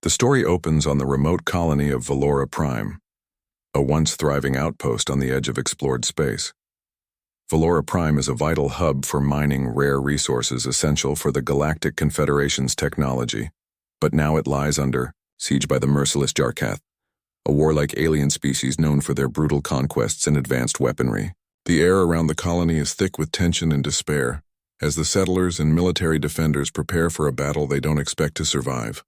The story opens on the remote colony of Valora Prime, a once thriving outpost on the edge of explored space. Valora Prime is a vital hub for mining rare resources essential for the Galactic Confederation's technology, but now it lies under siege by the merciless Jarkath, a warlike alien species known for their brutal conquests and advanced weaponry. The air around the colony is thick with tension and despair, as the settlers and military defenders prepare for a battle they don't expect to survive.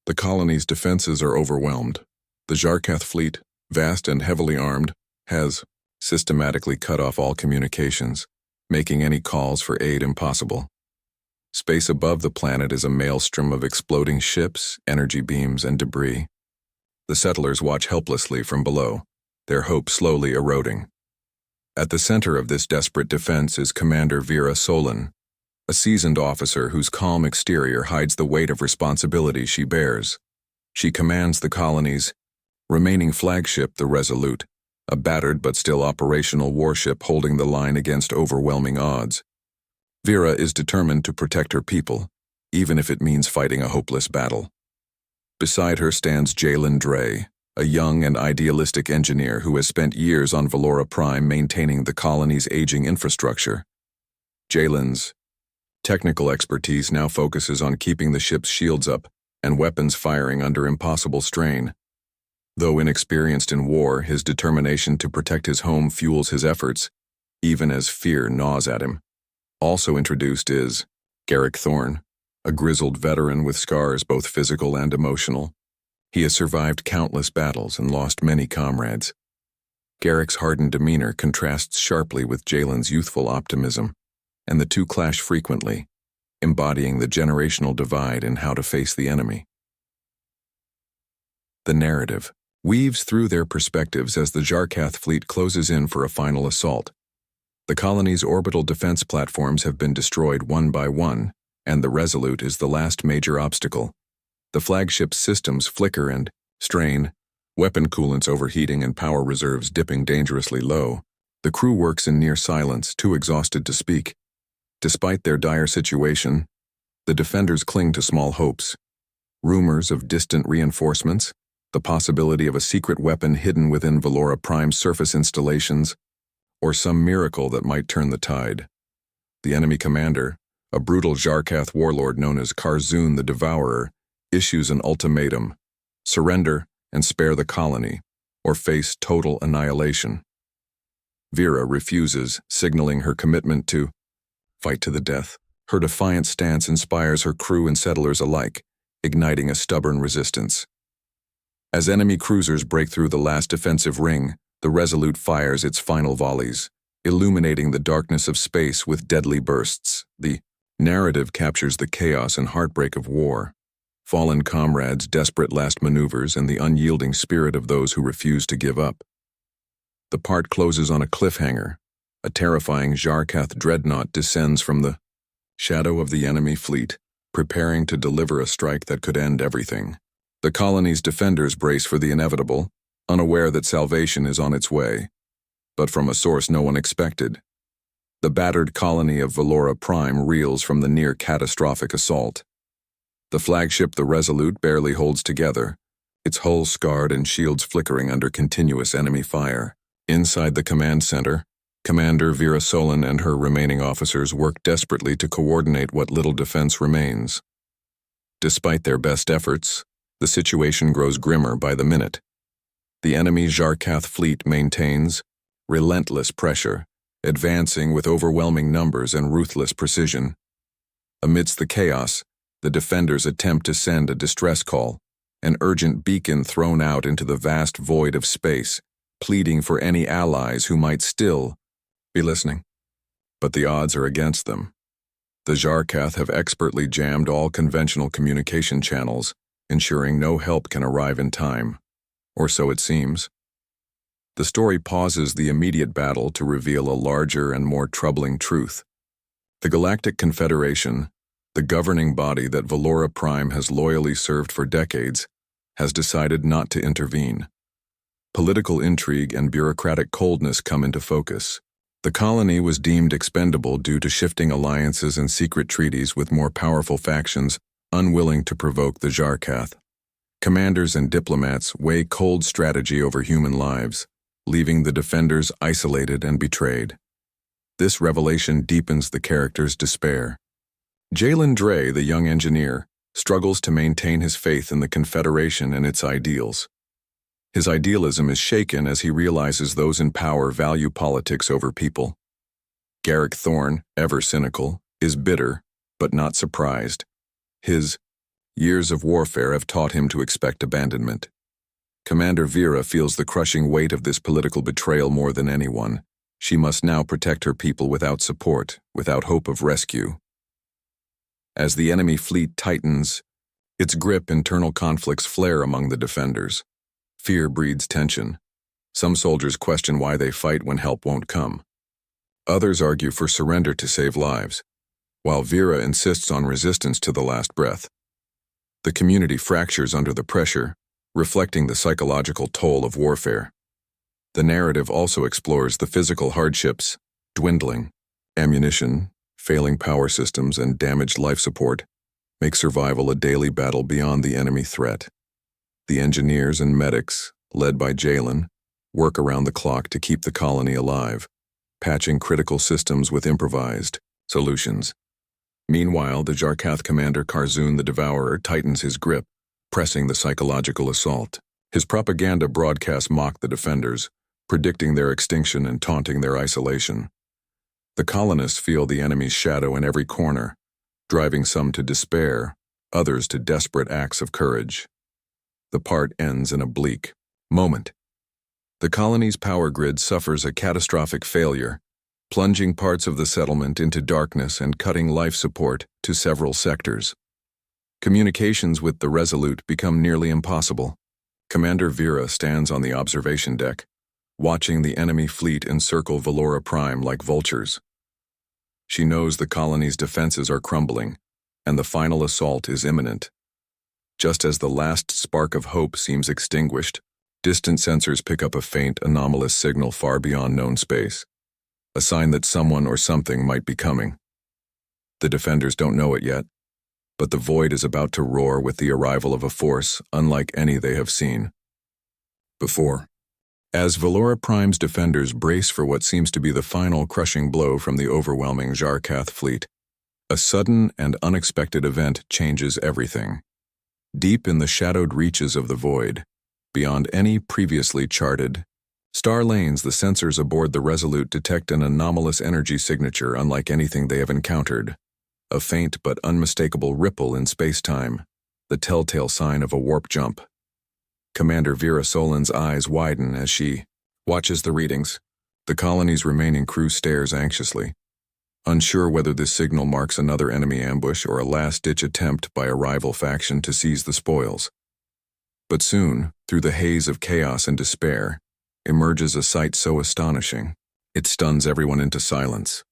The colony's defenses are overwhelmed. The Jarkath fleet, vast and heavily armed, has systematically cut off all communications, making any calls for aid impossible. Space above the planet is a maelstrom of exploding ships, energy beams, and debris. The settlers watch helplessly from below, their hope slowly eroding. At the center of this desperate defense is Commander Vera Solon, a seasoned officer whose calm exterior hides the weight of responsibility she bears. She commands the colony's remaining flagship, the Resolute, a battered but still operational warship holding the line against overwhelming odds. Vera is determined to protect her people, even if it means fighting a hopeless battle. Beside her stands Jalen Dre, a young and idealistic engineer who has spent years on Valora Prime maintaining the colony's aging infrastructure. Jalen's technical expertise now focuses on keeping the ship's shields up and weapons firing under impossible strain. Though inexperienced in war, his determination to protect his home fuels his efforts, even as fear gnaws at him. Also introduced is Garrick Thorne, a grizzled veteran with scars both physical and emotional. He has survived countless battles and lost many comrades. Garrick's hardened demeanor contrasts sharply with Jalen's youthful optimism, and the two clash frequently, embodying the generational divide in how to face the enemy. The narrative weaves through their perspectives as the Jarkath fleet closes in for a final assault. The colony's orbital defense platforms have been destroyed one by one, and the Resolute is the last major obstacle. The flagship's systems flicker and strain, weapon coolants overheating and power reserves dipping dangerously low. The crew works in near silence, too exhausted to speak. Despite their dire situation, the defenders cling to small hopes. Rumors of distant reinforcements, the possibility of a secret weapon hidden within Valora Prime's surface installations, or some miracle that might turn the tide. The enemy commander, a brutal Jarkath warlord known as Karzoon the Devourer, issues an ultimatum: surrender and spare the colony, or face total annihilation. Vera refuses, signaling her commitment to fight to the death. Her defiant stance inspires her crew and settlers alike, igniting a stubborn resistance. As enemy cruisers break through the last defensive ring, the Resolute fires its final volleys, illuminating the darkness of space with deadly bursts. The narrative captures the chaos and heartbreak of war, fallen comrades' desperate last maneuvers, and the unyielding spirit of those who refuse to give up. The part closes on a cliffhanger. A terrifying Jarkath dreadnought descends from the shadow of the enemy fleet, preparing to deliver a strike that could end everything. The colony's defenders brace for the inevitable, unaware that salvation is on its way, but from a source no one expected. The battered colony of Valora Prime reels from the near-catastrophic assault. The flagship, the Resolute, barely holds together, its hull scarred and shields flickering under continuous enemy fire. Inside the command center, Commander Vera Solon and her remaining officers work desperately to coordinate what little defense remains. Despite their best efforts, the situation grows grimmer by the minute. The enemy Jarkath fleet maintains relentless pressure, advancing with overwhelming numbers and ruthless precision. Amidst the chaos, the defenders attempt to send a distress call, an urgent beacon thrown out into the vast void of space, pleading for any allies who might still be listening. But the odds are against them. The Jarkath have expertly jammed all conventional communication channels, ensuring no help can arrive in time, or so it seems. The story pauses the immediate battle to reveal a larger and more troubling truth. The Galactic Confederation, the governing body that Valora Prime has loyally served for decades, has decided not to intervene. Political intrigue and bureaucratic coldness come into focus. The colony was deemed expendable due to shifting alliances and secret treaties with more powerful factions unwilling to provoke the Jarkath. Commanders and diplomats weigh cold strategy over human lives, leaving the defenders isolated and betrayed. This revelation deepens the character's despair. Jalen Dre, the young engineer, struggles to maintain his faith in the Confederation and its ideals. His idealism is shaken as he realizes those in power value politics over people. Garrick Thorne, ever cynical, is bitter, but not surprised. His years of warfare have taught him to expect abandonment. Commander Vera feels the crushing weight of this political betrayal more than anyone. She must now protect her people without support, without hope of rescue. As the enemy fleet tightens, its grip, internal conflicts flare among the defenders. Fear breeds tension. Some soldiers question why they fight when help won't come. Others argue for surrender to save lives, while Vera insists on resistance to the last breath. The community fractures under the pressure, reflecting the psychological toll of warfare. The narrative also explores the physical hardships: dwindling ammunition, failing power systems, and damaged life support make survival a daily battle beyond the enemy threat. The engineers and medics, led by Jalen, work around the clock to keep the colony alive, patching critical systems with improvised solutions. Meanwhile, the Jarkath commander Karzun the Devourer tightens his grip, pressing the psychological assault. His propaganda broadcasts mock the defenders, predicting their extinction and taunting their isolation. The colonists feel the enemy's shadow in every corner, driving some to despair, others to desperate acts of courage. The part ends in a bleak moment. The colony's power grid suffers a catastrophic failure, plunging parts of the settlement into darkness and cutting life support to several sectors. Communications with the Resolute become nearly impossible. Commander Vera stands on the observation deck, watching the enemy fleet encircle Valora Prime like vultures. She knows the colony's defenses are crumbling, and the final assault is imminent. Just as the last spark of hope seems extinguished, distant sensors pick up a faint, anomalous signal far beyond known space, a sign that someone or something might be coming. The defenders don't know it yet, but the void is about to roar with the arrival of a force unlike any they have seen before. As Valora Prime's defenders brace for what seems to be the final crushing blow from the overwhelming Jarkath fleet, a sudden and unexpected event changes everything. Deep in the shadowed reaches of the void, beyond any previously charted star lanes, the sensors aboard the Resolute detect an anomalous energy signature unlike anything they have encountered. A faint but unmistakable ripple in space-time, the telltale sign of a warp jump. Commander Vera Solin's eyes widen as she watches the readings. The colony's remaining crew stares anxiously, unsure whether this signal marks another enemy ambush or a last-ditch attempt by a rival faction to seize the spoils. But soon, through the haze of chaos and despair, emerges a sight so astonishing, it stuns everyone into silence.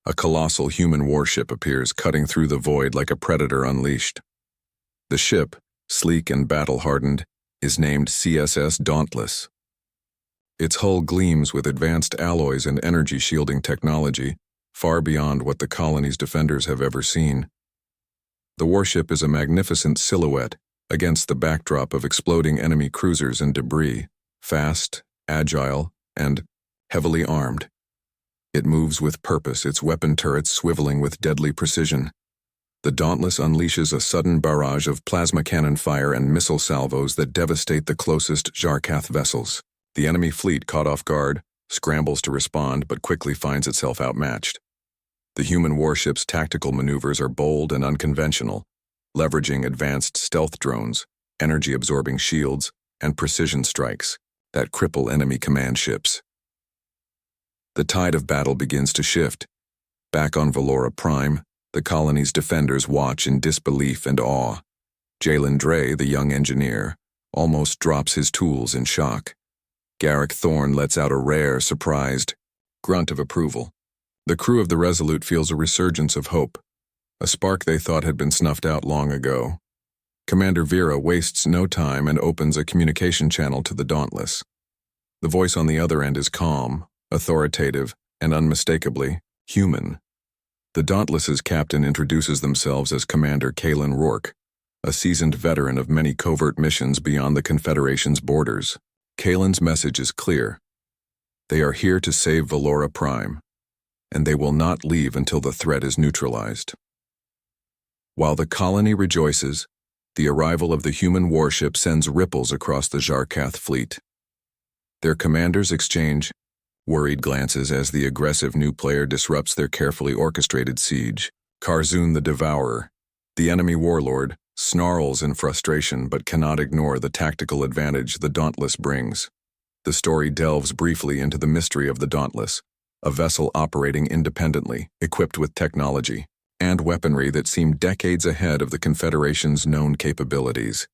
A colossal human warship appears, cutting through the void like a predator unleashed. The ship, sleek and battle-hardened, is named CSS Dauntless. Its hull gleams with advanced alloys and energy-shielding technology, far beyond what the colony's defenders have ever seen. The warship is a magnificent silhouette against the backdrop of exploding enemy cruisers and debris, fast, agile, and heavily armed. It moves with purpose, its weapon turrets swiveling with deadly precision. The Dauntless unleashes a sudden barrage of plasma cannon fire and missile salvos that devastate the closest Jarkath vessels. The enemy fleet, caught off guard, scrambles to respond but quickly finds itself outmatched. The human warship's tactical maneuvers are bold and unconventional, leveraging advanced stealth drones, energy-absorbing shields, and precision strikes that cripple enemy command ships. The tide of battle begins to shift. Back on Valora Prime, the colony's defenders watch in disbelief and awe. Jalen Dre, the young engineer, almost drops his tools in shock. Garrick Thorne lets out a rare, surprised grunt of approval. The crew of the Resolute feels a resurgence of hope, a spark they thought had been snuffed out long ago. Commander Vera wastes no time and opens a communication channel to the Dauntless. The voice on the other end is calm, authoritative, and unmistakably human. The Dauntless's captain introduces themselves as Commander Kalen Rourke, a seasoned veteran of many covert missions beyond the Confederation's borders. Kalen's message is clear. They are here to save Valora Prime, and they will not leave until the threat is neutralized. While the colony rejoices, the arrival of the human warship sends ripples across the Jarkath fleet. Their commanders exchange worried glances as the aggressive new player disrupts their carefully orchestrated siege. Karzun the Devourer, the enemy warlord, snarls in frustration but cannot ignore the tactical advantage the Dauntless brings. The story delves briefly into the mystery of the Dauntless, a vessel operating independently, equipped with technology and weaponry that seem decades ahead of the Confederation's known capabilities.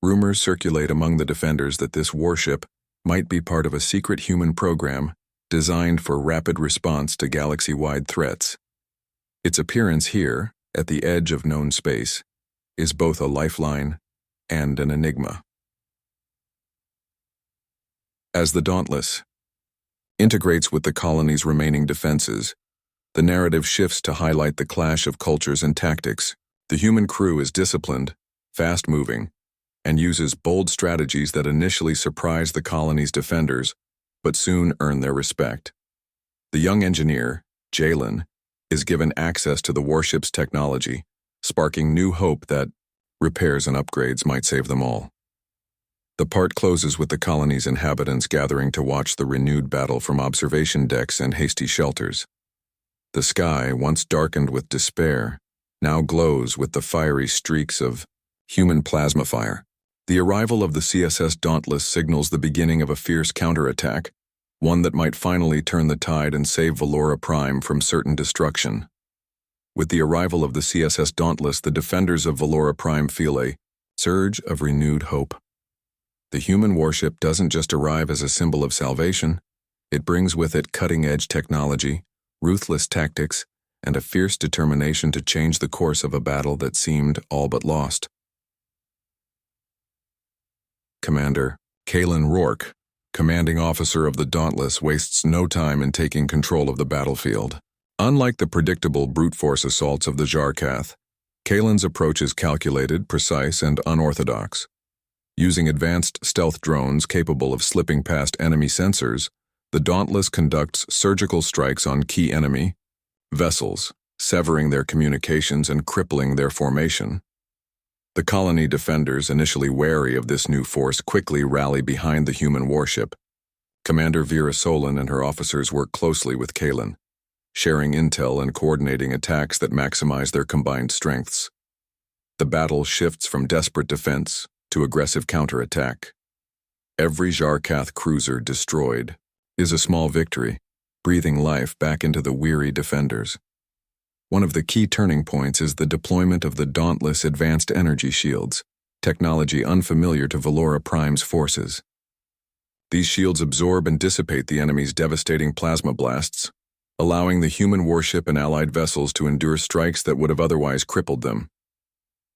Rumors circulate among the defenders that this warship might be part of a secret human program designed for rapid response to galaxy-wide threats. Its appearance here, at the edge of known space, is both a lifeline and an enigma. As the Dauntless integrates with the colony's remaining defenses, the narrative shifts to highlight the clash of cultures and tactics. The human crew is disciplined, fast-moving, and uses bold strategies that initially surprise the colony's defenders, but soon earn their respect. The young engineer, Jalen, is given access to the warship's technology, sparking new hope that repairs and upgrades might save them all. The part closes with the colony's inhabitants gathering to watch the renewed battle from observation decks and hasty shelters. The sky, once darkened with despair, now glows with the fiery streaks of human plasma fire. The arrival of the CSS Dauntless signals the beginning of a fierce counterattack, one that might finally turn the tide and save Valora Prime from certain destruction. With the arrival of the CSS Dauntless, the defenders of Valora Prime feel a surge of renewed hope. The human warship doesn't just arrive as a symbol of salvation, it brings with it cutting-edge technology, ruthless tactics, and a fierce determination to change the course of a battle that seemed all but lost. Commander Kalen Rourke, commanding officer of the Dauntless, wastes no time in taking control of the battlefield. Unlike the predictable brute force assaults of the Jarkath, Kalen's approach is calculated, precise, and unorthodox. Using advanced stealth drones capable of slipping past enemy sensors, the Dauntless conducts surgical strikes on key enemy vessels, severing their communications and crippling their formation. The colony defenders, initially wary of this new force, quickly rally behind the human warship. Commander Vera Solon and her officers work closely with Kalen, sharing intel and coordinating attacks that maximize their combined strengths. The battle shifts from desperate defense to aggressive counterattack. Every Jarkath cruiser destroyed is a small victory, breathing life back into the weary defenders. One of the key turning points is the deployment of the Dauntless advanced energy shields, technology unfamiliar to Valora Prime's forces. These shields absorb and dissipate the enemy's devastating plasma blasts, allowing the human warship and allied vessels to endure strikes that would have otherwise crippled them.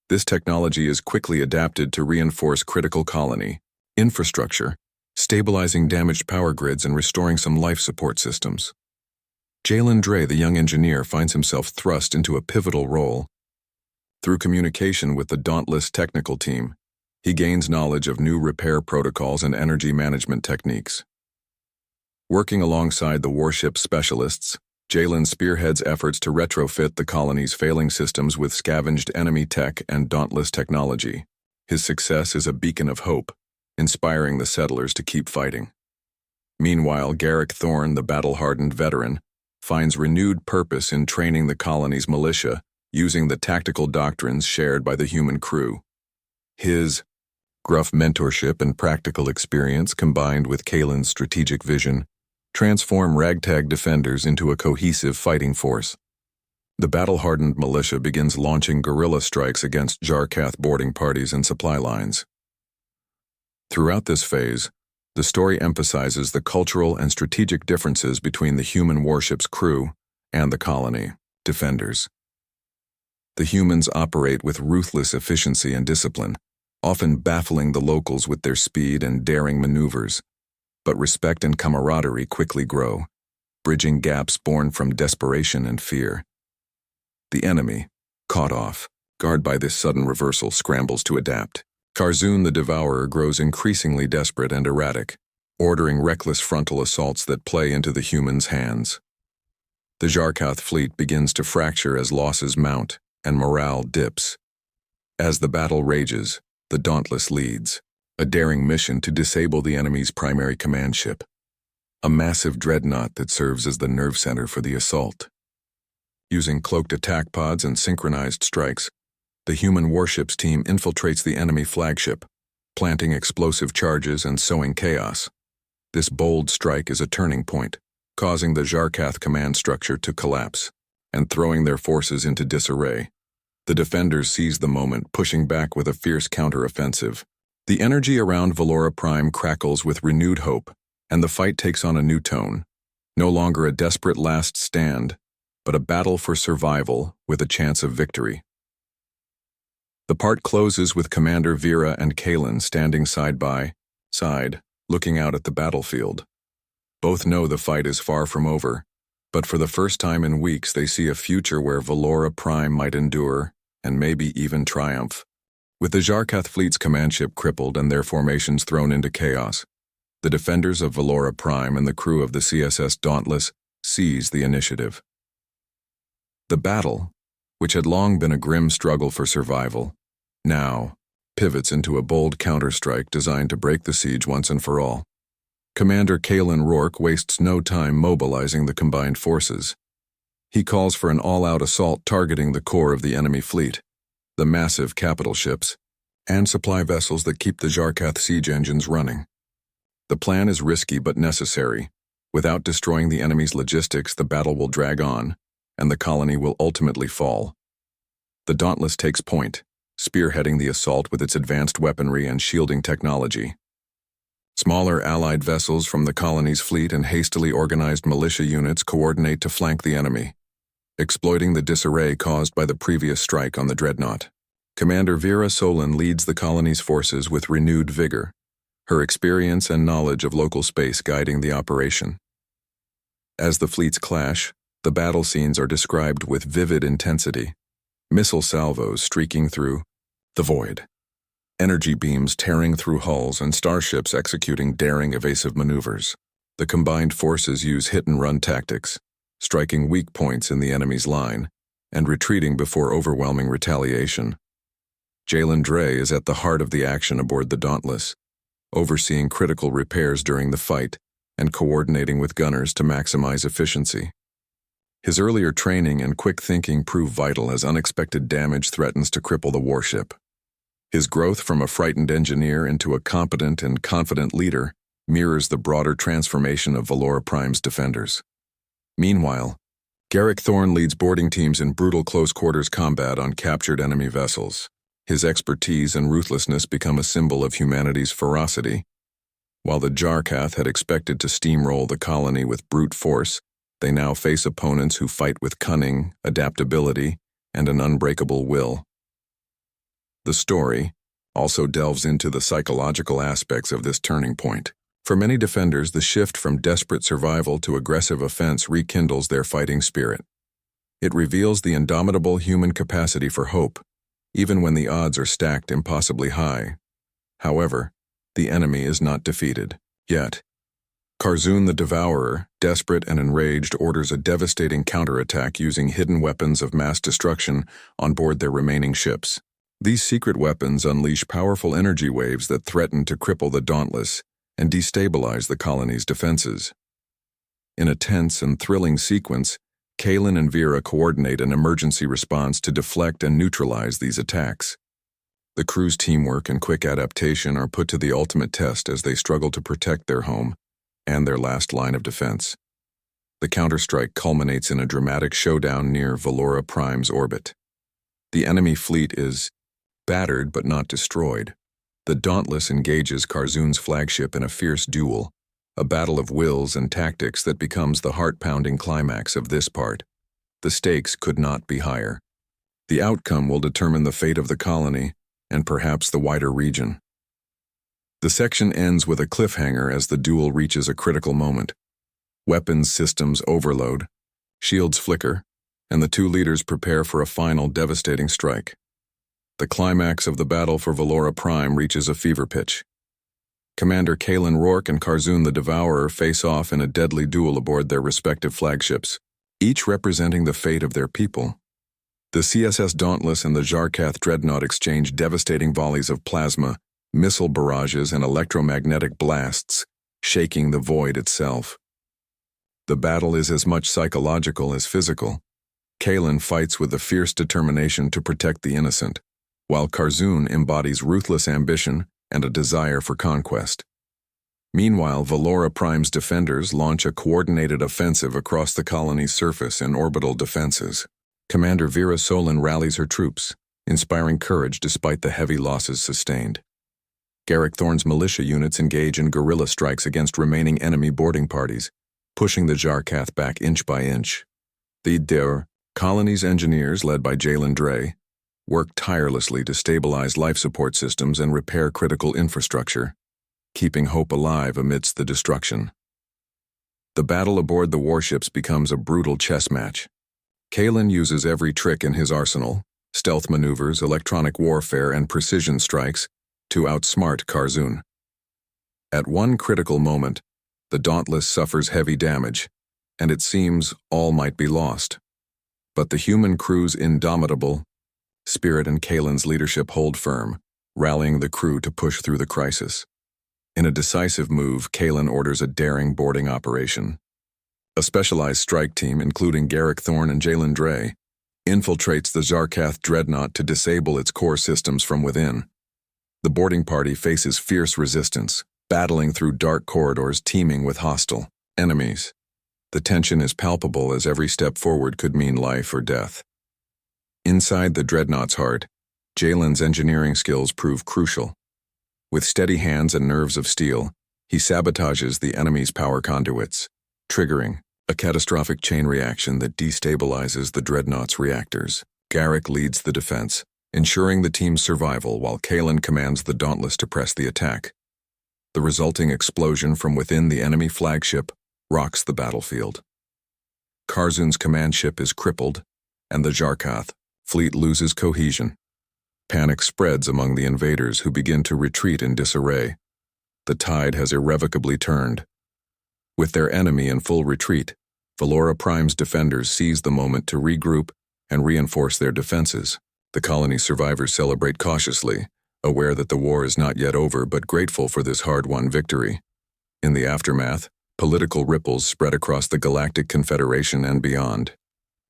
This technology is quickly adapted to reinforce critical colony infrastructure, stabilizing damaged power grids and restoring some life support systems. Jalen Dre, the young engineer, finds himself thrust into a pivotal role. Through communication with the Dauntless technical team, he gains knowledge of new repair protocols and energy management techniques. Working alongside the warship specialists, Jalen spearheads efforts to retrofit the colony's failing systems with scavenged enemy tech and Dauntless technology. His success is a beacon of hope, inspiring the settlers to keep fighting. Meanwhile, Garrick Thorne, the battle-hardened veteran, finds renewed purpose in training the colony's militia using the tactical doctrines shared by the human crew. His gruff mentorship and practical experience, combined with Kalen's strategic vision, transform ragtag defenders into a cohesive fighting force. The battle-hardened militia begins launching guerrilla strikes against Jarkath boarding parties and supply lines. Throughout this phase, the story emphasizes the cultural and strategic differences between the human warship's crew and the colony defenders. The humans operate with ruthless efficiency and discipline, often baffling the locals with their speed and daring maneuvers. But respect and camaraderie quickly grow, bridging gaps born from desperation and fear. The enemy, caught off guarded by this sudden reversal, scrambles to adapt. Karzun the Devourer grows increasingly desperate and erratic, ordering reckless frontal assaults that play into the humans' hands. The Jarkath fleet begins to fracture as losses mount and morale dips. As the battle rages, the Dauntless leads a daring mission to disable the enemy's primary command ship, a massive dreadnought that serves as the nerve center for the assault. Using cloaked attack pods and synchronized strikes, the human warships team infiltrates the enemy flagship, planting explosive charges and sowing chaos. This bold strike is a turning point, causing the Jarkath command structure to collapse and throwing their forces into disarray. The defenders seize the moment, pushing back with a fierce counteroffensive. The energy around Valora Prime crackles with renewed hope, and the fight takes on a new tone. No longer a desperate last stand, but a battle for survival with a chance of victory. The part closes with Commander Vera and Kalen standing side by side, looking out at the battlefield. Both know the fight is far from over, but for the first time in weeks they see a future where Valora Prime might endure, and maybe even triumph. With the Jarkath fleet's command ship crippled and their formations thrown into chaos, the defenders of Valora Prime and the crew of the CSS Dauntless seize the initiative. The battle, which had long been a grim struggle for survival, now pivots into a bold counterstrike designed to break the siege once and for all. Commander Kalen Rourke wastes no time mobilizing the combined forces. He calls for an all-out assault targeting the core of the enemy fleet, the massive capital ships, and supply vessels that keep the Jarkath siege engines running. The plan is risky but necessary. Without destroying the enemy's logistics, the battle will drag on, and the colony will ultimately fall. The Dauntless takes point, spearheading the assault with its advanced weaponry and shielding technology. Smaller Allied vessels from the colony's fleet and hastily organized militia units coordinate to flank the enemy, exploiting the disarray caused by the previous strike on the dreadnought. Commander Vera Solon leads the colony's forces with renewed vigor, her experience and knowledge of local space guiding the operation. As the fleets clash, the battle scenes are described with vivid intensity. Missile salvos streaking through the void, energy beams tearing through hulls, and starships executing daring evasive maneuvers. The combined forces use hit-and-run tactics, striking weak points in the enemy's line and retreating before overwhelming retaliation. Jalen Dre is at the heart of the action aboard the Dauntless, overseeing critical repairs during the fight and coordinating with gunners to maximize efficiency. His earlier training and quick thinking prove vital as unexpected damage threatens to cripple the warship. His growth from a frightened engineer into a competent and confident leader mirrors the broader transformation of Valora Prime's defenders. Meanwhile, Garrick Thorne leads boarding teams in brutal close-quarters combat on captured enemy vessels. His expertise and ruthlessness become a symbol of humanity's ferocity. While the Jarkath had expected to steamroll the colony with brute force, they now face opponents who fight with cunning, adaptability, and an unbreakable will. The story also delves into the psychological aspects of this turning point. For many defenders, the shift from desperate survival to aggressive offense rekindles their fighting spirit. It reveals the indomitable human capacity for hope, even when the odds are stacked impossibly high. However, the enemy is not defeated yet. Karzun the Devourer, desperate and enraged, orders a devastating counterattack using hidden weapons of mass destruction on board their remaining ships. These secret weapons unleash powerful energy waves that threaten to cripple the Dauntless and destabilize the colony's defenses. In a tense and thrilling sequence, Kalen and Vera coordinate an emergency response to deflect and neutralize these attacks. The crew's teamwork and quick adaptation are put to the ultimate test as they struggle to protect their home and their last line of defense. The counterstrike culminates in a dramatic showdown near Valora Prime's orbit. The enemy fleet is battered but not destroyed. The Dauntless engages Karzun's flagship in a fierce duel, a battle of wills and tactics that becomes the heart-pounding climax of this part. The stakes could not be higher. The outcome will determine the fate of the colony and perhaps the wider region. The section ends with a cliffhanger as the duel reaches a critical moment. Weapons systems overload, shields flicker, and the two leaders prepare for a final devastating strike. The climax of the battle for Valora Prime reaches a fever pitch. Commander Kalen Rourke and Karzun the Devourer face off in a deadly duel aboard their respective flagships, each representing the fate of their people. The CSS Dauntless and the Jarkath Dreadnought exchange devastating volleys of plasma, missile barrages, and electromagnetic blasts, shaking the void itself. The battle is as much psychological as physical. Kalen fights with a fierce determination to protect the innocent, while Karzun embodies ruthless ambition and a desire for conquest. Meanwhile, Valora Prime's defenders launch a coordinated offensive across the colony's surface in orbital defenses. Commander Vera Solon rallies her troops, inspiring courage despite the heavy losses sustained. Garrick Thorne's militia units engage in guerrilla strikes against remaining enemy boarding parties, pushing the Jarkath back inch by inch. The colony's engineers, led by Jalen Dre, work tirelessly to stabilize life support systems and repair critical infrastructure, keeping hope alive amidst the destruction. The battle aboard the warships becomes a brutal chess match. Kalen uses every trick in his arsenal, stealth maneuvers, electronic warfare, and precision strikes, to outsmart Karzun. At one critical moment, the Dauntless suffers heavy damage, and it seems all might be lost. But the human crew's indomitable spirit and Kalen's leadership hold firm, rallying the crew to push through the crisis. In a decisive move, Kalen orders a daring boarding operation. A specialized strike team, including Garrick Thorne and Jalen Dre, infiltrates the Jarkath Dreadnought to disable its core systems from within. The boarding party faces fierce resistance, battling through dark corridors teeming with hostile enemies. The tension is palpable as every step forward could mean life or death. Inside the Dreadnought's heart, Jalen's engineering skills prove crucial. With steady hands and nerves of steel, he sabotages the enemy's power conduits, triggering a catastrophic chain reaction that destabilizes the Dreadnought's reactors. Garrick leads the defense, ensuring the team's survival while Kalen commands the Dauntless to press the attack. The resulting explosion from within the enemy flagship rocks the battlefield. Karzun's command ship is crippled, and the Jarkath fleet loses cohesion. Panic spreads among the invaders who begin to retreat in disarray. The tide has irrevocably turned. With their enemy in full retreat, Valora Prime's defenders seize the moment to regroup and reinforce their defenses. The colony's survivors celebrate cautiously, aware that the war is not yet over but grateful for this hard-won victory. In the aftermath, political ripples spread across the Galactic Confederation and beyond.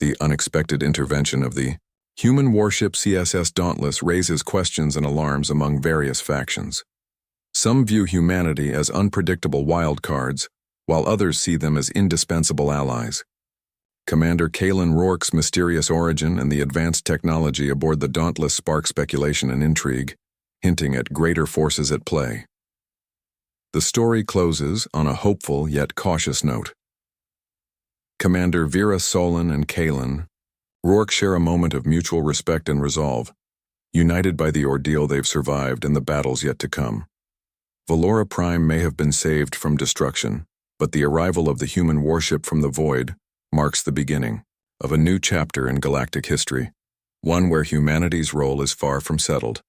The unexpected intervention of the human warship CSS Dauntless raises questions and alarms among various factions. Some view humanity as unpredictable wildcards, while others see them as indispensable allies. Commander Kalen Rourke's mysterious origin and the advanced technology aboard the Dauntless spark speculation and intrigue, hinting at greater forces at play. The story closes on a hopeful yet cautious note. Commander Vera Solon and Kalen Rourke share a moment of mutual respect and resolve, united by the ordeal they've survived and the battles yet to come. Valora Prime may have been saved from destruction, but the arrival of the human warship from the void marks the beginning of a new chapter in galactic history, one where humanity's role is far from settled.